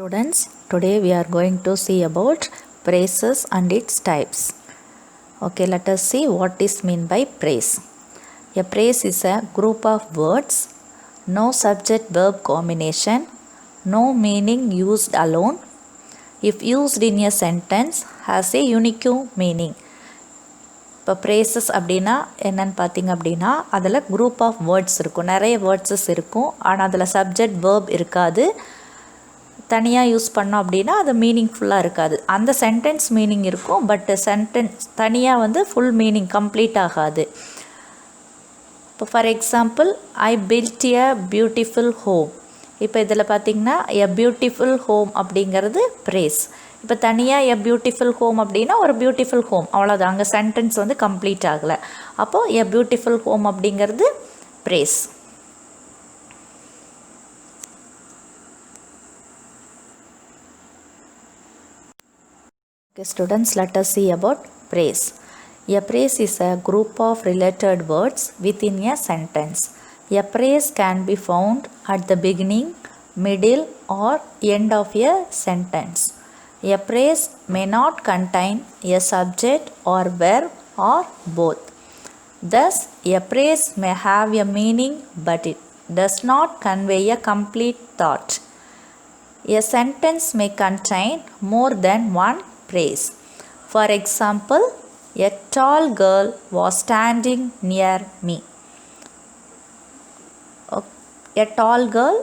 Students, today we are going to see about phrases and its types. Okay, let us see what is meant by phrase. A phrase is a group of words, no subject-verb combination, no meaning used alone. If used in a sentence, has a unique meaning. இப்போ braces அப்படின்னா என்னென்னு பார்த்திங்க அப்படின்னா அதில் group of words இருக்கும், நிறைய வேர்ட்ஸஸ் இருக்கும். ஆனால் அதில் சப்ஜெக்ட் வேர்ப் இருக்காது. தனியாக யூஸ் பண்ணோம் அப்படின்னா அது மீனிங்ஃபுல்லாக இருக்காது. அந்த சென்டென்ஸ் மீனிங் இருக்கும், பட் சென்டென்ஸ் தனியாக ஃபுல் மீனிங் கம்ப்ளீட் ஆகாது. இப்போ for example, I build a beautiful home. இப்போ இதில் பார்த்திங்கன்னா எ பியூட்டிஃபுல் ஹோம் அப்படிங்கிறது ப்ரேஸ். இப்போ தனியாக எ பியூட்டிஃபுல் ஹோம் அப்படின்னா ஒரு பியூட்டிஃபுல் ஹோம், அவ்வளோதான். அங்கே சென்டென்ஸ் கம்ப்ளீட் ஆகலை. அப்போது எ பியூட்டிஃபுல் ஹோம் அப்படிங்கிறது prays. Okay, students, let us see about phrase. A phrase is a group of related words within a sentence. A phrase can be found at the beginning, middle, or end of a sentence. A phrase may not contain a subject or verb or both. Thus, a phrase may have a meaning, but it does not convey a complete thought. A sentence may contain more than one phrase. For example, a tall girl was standing near me. A tall girl,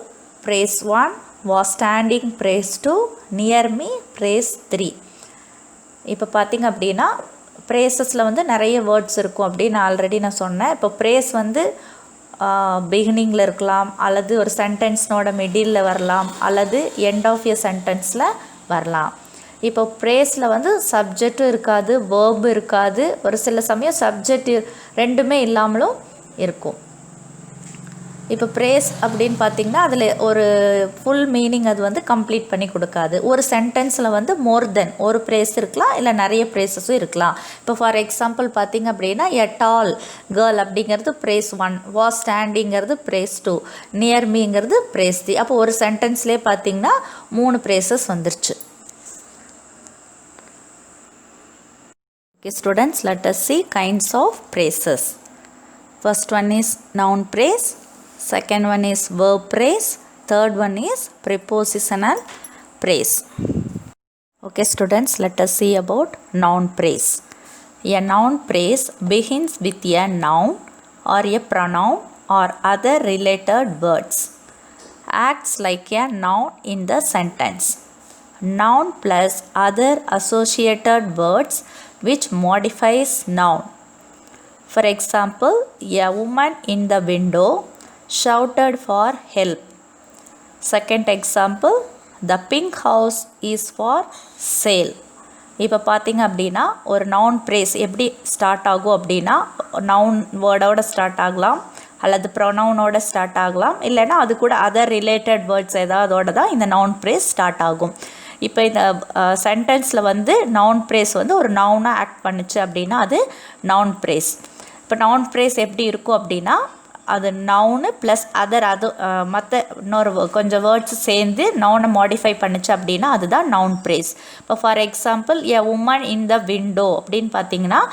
phrase 1, was standing, phrase 2, near me, phrase 3. இப்போ பார்த்திங்க அப்படின்னா ப்ரேசஸில் நிறைய words இருக்கும் அப்படின்னு already நான் சொன்னேன். இப்போ prays பிகினிங்கில் இருக்கலாம், அல்லது ஒரு சென்டென்ஸ்னோட மிடில் வரலாம், அல்லது எண்ட் ஆஃப் எ சென்டென்ஸில் வரலாம். இப்போ ப்ரேஸில் சப்ஜெக்டும் இருக்காது, வேர்பு இருக்காது, ஒரு சில சமயம் சப்ஜெக்ட் ரெண்டுமே இல்லாமலும் இருக்கும். இப்போ ப்ரேஸ் அப்படின்னு பார்த்திங்கன்னா அதில் ஒரு ஃபுல் மீனிங் அது கம்ப்ளீட் பண்ணி கொடுக்காது. ஒரு சென்டென்ஸில் மோர் தென் ஒரு ப்ரேஸ் இருக்கலாம், இல்லை நிறைய ப்ரேஸஸும் இருக்கலாம். இப்போ ஃபார் எக்ஸாம்பிள் பார்த்திங்க அப்படின்னா எ டால் கேர்ள் அப்படிங்கிறது ப்ரேஸ் 1, வாஸ் ஸ்டாண்டிங்கிறது ப்ரேஸ் 2, நியர் மீங்கிறது ப்ரேஸ் 3. அப்போ ஒரு சென்டென்ஸ்லேயே பார்த்திங்கன்னா 3 ப்ரேசஸ் வந்துருச்சு. Okay, students, let us see kinds of phrases. First one is noun phrase, second one is verb phrase, third one is prepositional phrase. Okay, students, let us see about noun phrase. A noun phrase begins with a noun or a pronoun or other related words. Acts like a noun in the sentence. Noun plus other associated words which modifies noun. For example, a woman in the window shouted for help. Second example, the pink house is for sale. இப்போ பார்த்திங்க அப்படின்னா ஒரு noun prays எப்படி start ஆகும் அப்படின்னா noun வேர்டோட start ஆகலாம், அல்லது ப்ரொனவுனோட start ஆகலாம், இல்லைன்னா அது கூட அதர் ரிலேட்டட் வேர்ட்ஸ் ஏதாவதோட தான் இந்த நவுன் ப்ரேஸ் ஸ்டார்ட் ஆகும். இப்போ இந்த சென்டென்ஸில் நவுன் ப்ரேஸ் ஒரு நவுனாக ஆக்ட் பண்ணுச்சு அப்படின்னா அது நவுன் ப்ரேஸ். இப்போ நவுன் ப்ரேஸ் எப்படி இருக்கும் அப்படின்னா அது நவுனு ப்ளஸ் மற்ற இன்னொரு கொஞ்சம் வேர்ட்ஸ் சேர்ந்து நவுனை மாடிஃபை பண்ணுச்சு அப்படின்னா அதுதான் நவுன் ப்ரேஸ். இப்போ for example, a woman in the window அப்படின்னு பார்த்தீங்கன்னா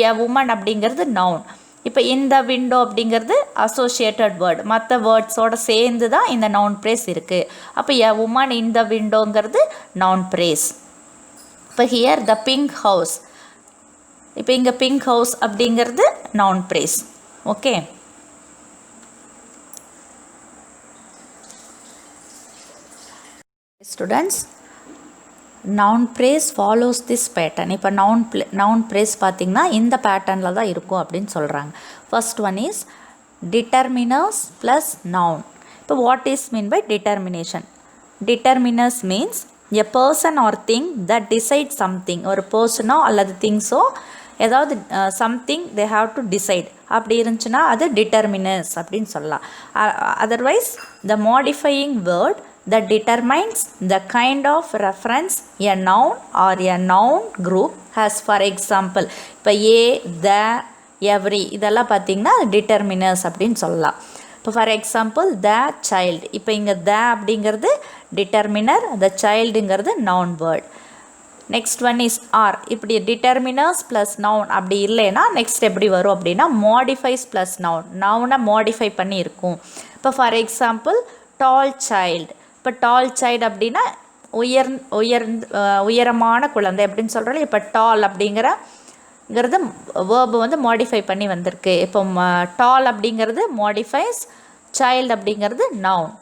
எ உமன் அப்படிங்கிறது நவுன். இப்போ இந்த விண்டோ அப்படிங்கிறது அசோசியேட்டட் வேர்டு, மற்ற வேர்ட்ஸோடு சேர்ந்து தான் இந்த நவுன் ப்ரேஸ் இருக்குது. அப்போ எ உமன் இன் த விண்டோங்கிறது நவுன் ப்ரேஸ். இப்போ ஹியர் த பிங்க் ஹவுஸ், இப்போ இங்கே பிங்க் ஹவுஸ் அப்படிங்கிறது noun phrase. Okay, students, noun phrase follows this pattern. இப்போ நவுன் ப்ரேஸ் பார்த்திங்கன்னா இந்த பேட்டர்னில் தான் இருக்கும் அப்படின்னு சொல்கிறாங்க. First one is determiners plus noun. இப்போ what is mean by determination? Determiners means a person or thing that decide something. ஒரு பர்சனோ அல்லது திங்ஸோ ஏதாவது something they have to decide அப்படி இருந்துச்சுன்னா அது டிட்டர்மினர்ஸ் அப்படின்னு சொல்லலாம். Otherwise the modifying word that determines the kind of reference a noun or a noun group has. For example, இப்போ a, the, every இதெல்லாம் பார்த்திங்கன்னா டிட்டர்மினர்ஸ் அப்படின்னு சொல்லலாம். இப்போ ஃபார் எக்ஸாம்பிள் த சைல்டு. இப்போ இங்கே த அப்படிங்கிறது டிட்டர்மினர், த சைல்டுங்கிறது noun word. Next one is or. இப்படி டிட்டர்மினர்ஸ் ப்ளஸ் நவுன் அப்படி இல்லைன்னா நெக்ஸ்ட் எப்படி வரும் அப்படின்னா மாடிஃபைஸ் ப்ளஸ் நவுன். நவுனை மாடிஃபை பண்ணி இருக்கும். இப்போ ஃபார் எக்ஸாம்பிள் டால் சைல்டு. இப்போ டால் சைல்டு அப்படின்னா உயரமான குழந்தை அப்படின்னு சொல்கிறோம். இப்போ டால் அப்படிங்கிறது வேர்பு வந்து மாடிஃபை பண்ணி வந்திருக்கு. இப்போ டால் அப்படிங்கிறது மாடிஃபைஸ், சைல்டு அப்படிங்கிறது நவுன்.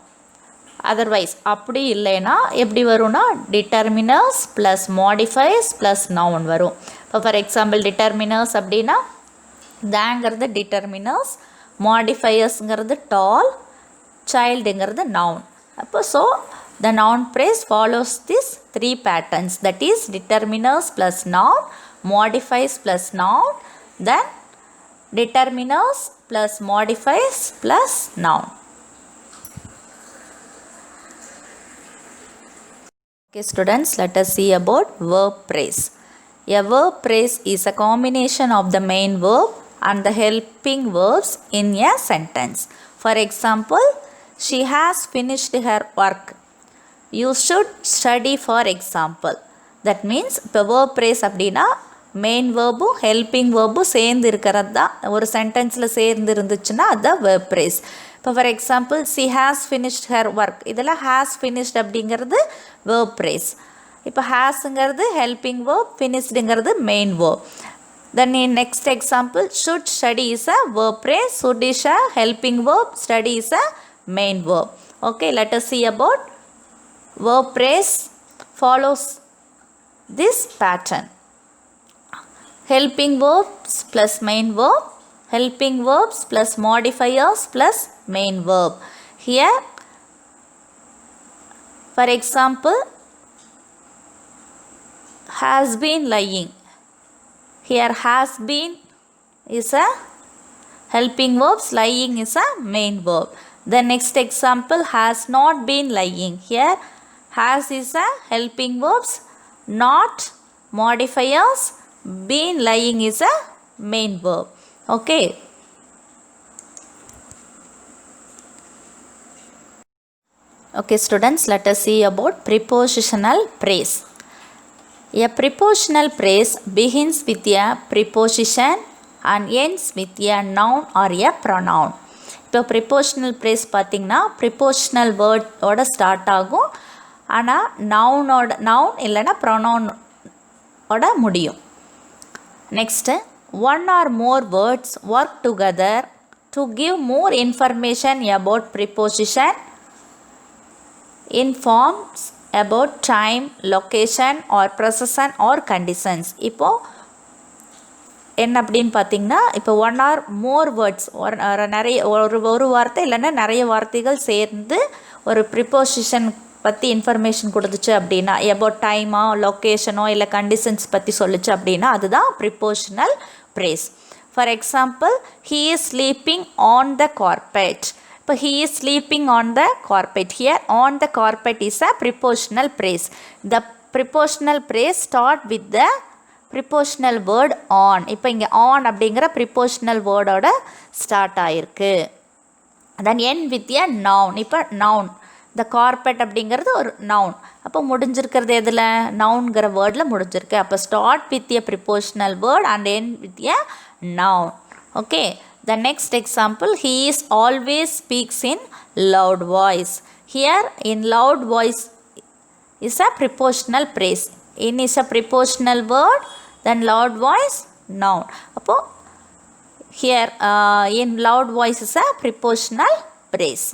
அதர்வைஸ் அப்படி இல்லைன்னா எப்படி வரும்னா டிட்டர்மினர்ஸ் ப்ளஸ் மாடிஃபைஸ் ப்ளஸ் நவுன் வரும். இப்போ ஃபார் எக்ஸாம்பிள் டிட்டர்மினர்ஸ் அப்படின்னா தேங்கிறது டிட்டர்மினர்ஸ், மாடிஃபையர்ஸுங்கிறது டால், சைல்டுங்கிறது நவுன். அப்போ so the noun phrase follows these three patterns, that is determiners plus noun, modifiers plus noun, then determiners plus modifiers plus noun. Okay students, let us see about verb phrase. A verb phrase is a combination of the main verb and the helping verbs in a sentence. For example, she has finished her work. You should study for example. That means இப்போ verb phrase அப்படின்னா main வேர்பும் helping வேர்பும் சேர்ந்து இருக்கிறது தான். ஒரு சென்டென்ஸில் சேர்ந்து இருந்துச்சுன்னா அதுதான் verb phrase. இப்போ for example she has finished her work. இதில் has finished அப்படிங்கிறது verb phrase. இப்போ hasங்கிறது ஹெல்பிங் verb, finishedங்கிறது main verb. Then in next example should study is a verb phrase, should is a helping verb, study is a main verb. Okay, let us see about verb phrase follows this pattern. Helping verbs plus main verb, helping verbs plus modifiers plus main verb. Here for example has been lying. Here has been is a helping verbs, lying is a main verb. The next example has not been lying. Here has is a helping verbs, not modifiers, been lying is a main verb. Okay. Okay students, let us see about prepositional phrase. A prepositional phrase begins with a preposition and ends with a noun or a pronoun. இப்போ prepositional phrase பார்த்திங்கன்னா prepositional வேர்டோட ஸ்டார்ட் ஆகும், ஆனால் நவுன் இல்லைன்னா ப்ரொனவுனோட முடியும். Next one or more words work together to give more information about preposition, informs about time, location or procession or conditions. இப்போது என்ன அப்படின்னு பார்த்தீங்கன்னா இப்போ ஒன் ஆர் மோர் வேர்ட்ஸ் ஒரு வார்த்தை இல்லைன்னா நிறைய வார்த்தைகள் சேர்ந்து ஒரு ப்ரிப்போசிஷன் பற்றி இன்ஃபர்மேஷன் கொடுத்துச்சு அப்படின்னா, அபவுட் டைமோ லொக்கேஷனோ இல்லை கண்டிஷன்ஸ் பற்றி சொல்லிச்சு அப்படின்னா அதுதான் prepositional prays. For example he is sleeping on the carpet. இப்போ he is sleeping on the carpet. Here on the carpet is a prepositional phrase. The prepositional phrase start with the prepositional word on. இப்போ இங்கே on அப்படிங்கிற prepositional wordோட start ஆகிருக்கு. then end with a noun. இப்போ noun, the carpet அப்படிங்கிறது ஒரு noun. அப்போ முடிஞ்சிருக்கிறது எதில், நவுன்கிற வேர்டில் முடிஞ்சிருக்கு. அப்போ start with a prepositional word and end with a noun. Okay, the next example, he is always speaks in loud voice. Here in loud voice is a prepositional phrase. In is a prepositional word, then loud voice noun. அப்போ here in loud voice is a prepositional phrase.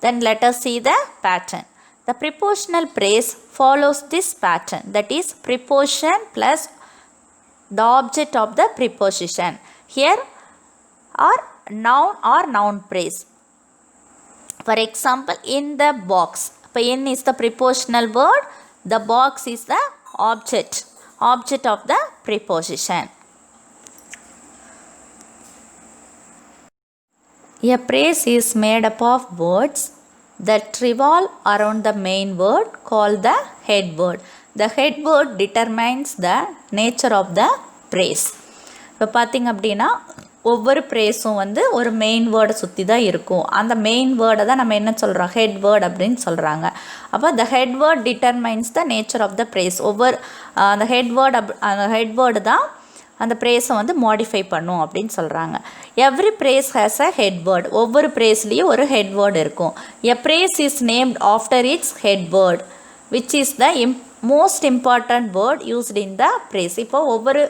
Then let us see the pattern. The prepositional phrase follows this pattern, that is preposition plus the object of the preposition. Here are noun or noun phrase. For example, in the box. இப்போ in is the prepositional word, the box is the object of the preposition. A phrase is made up of words that revolve around the main word called the head word. The head word determines the nature of the phrase. இப்போ பார்த்திங்க அப்படின்னா ஒவ்வொரு ப்ரேஸும் வந்து ஒரு main வேர்டை சுற்றி தான் இருக்கும். அந்த மெயின் வேர்டை தான் நம்ம என்ன சொல்கிறோம், ஹெட் வேர்ட் அப்படின்னு சொல்கிறாங்க. அப்போ the head word determines the nature of the phrase. ஒவ்வொரு அந்த ஹெட் வேர்டு தான் அந்த ப்ரேஸை வந்து மாடிஃபை பண்ணும் அப்படின்னு சொல்கிறாங்க. Every phrase has a head word. ஒவ்வொரு ப்ரேஸ்லேயும் ஒரு ஹெட் வேர்டு இருக்கும். A phrase is named after its head word which is the most important word used in the phrase. இப்போ ஒவ்வொரு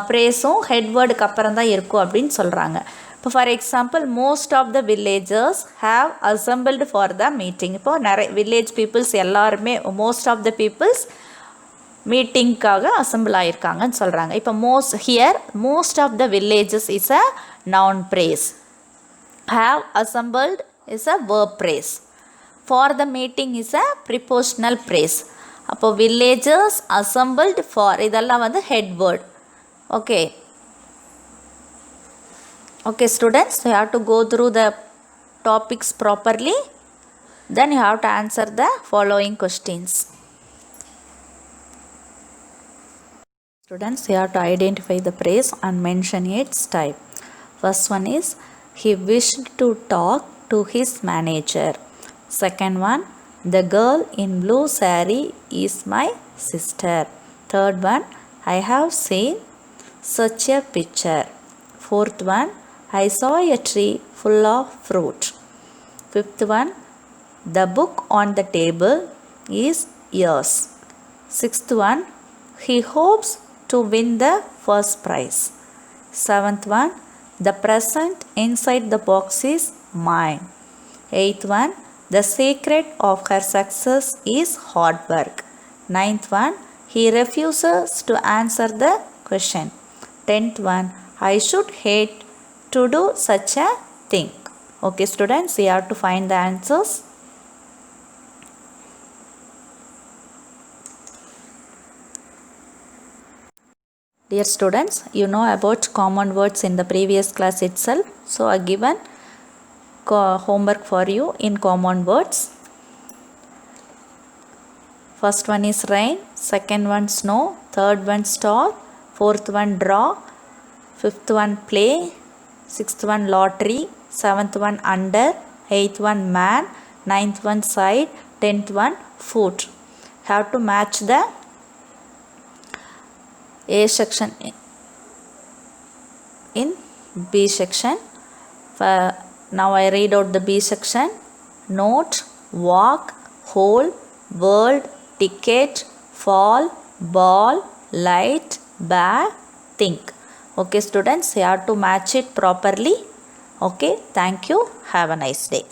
ப்ரேஸும் ஹெட் வேர்டுக்கு அப்புறம் தான் இருக்கும் அப்படின்னு சொல்கிறாங்க. இப்போ for example, most of the villagers have assembled for the meeting. இப்போ நிறைய வில்லேஜ் பீப்புள்ஸ் எல்லாருமே, மோஸ்ட் ஆஃப் த பீப்புள்ஸ் மீட்டிங்க்காக அசம்பிள் ஆகியிருக்காங்கன்னு சொல்கிறாங்க. இப்போ most of the villages is a noun phrase. Have assembled is a verb phrase. For the meeting is a prepositional phrase. அப்போ villages, assembled, for இதெல்லாம் வந்து head word. Okay students, you have to go through the topics properly, then you have to answer the following questions. Students, you have to identify the phrase and mention its type. First one is, he wished to talk to his manager. Second one, the girl in blue saree is my sister. Third one, I have seen such a picture. Fourth one, I saw a tree full of fruit. Fifth one, the book on the table is yours. Sixth one, he hopes to win the first prize. Seventh one, the present inside the box is mine. Eighth one, the secret of her success is hard work. Ninth one, he refuses to answer the question. 10th one, I should hate to do such a thing. Okay students, you have to find the answers. Dear students, you know about common words in the previous class itself. So I given homework for you in common words. First one is rain, second one snow, third one star, fourth one draw, fifth one play, sixth one lottery, seventh one under, eighth one man, ninth one side, 10th one foot. Have to match the A section in B section. Now I read out the B section. Note, walk, whole, world, ticket, fall, ball, light, bear, think. Okay students, you have to match it properly. Okay, thank you. Have a nice day.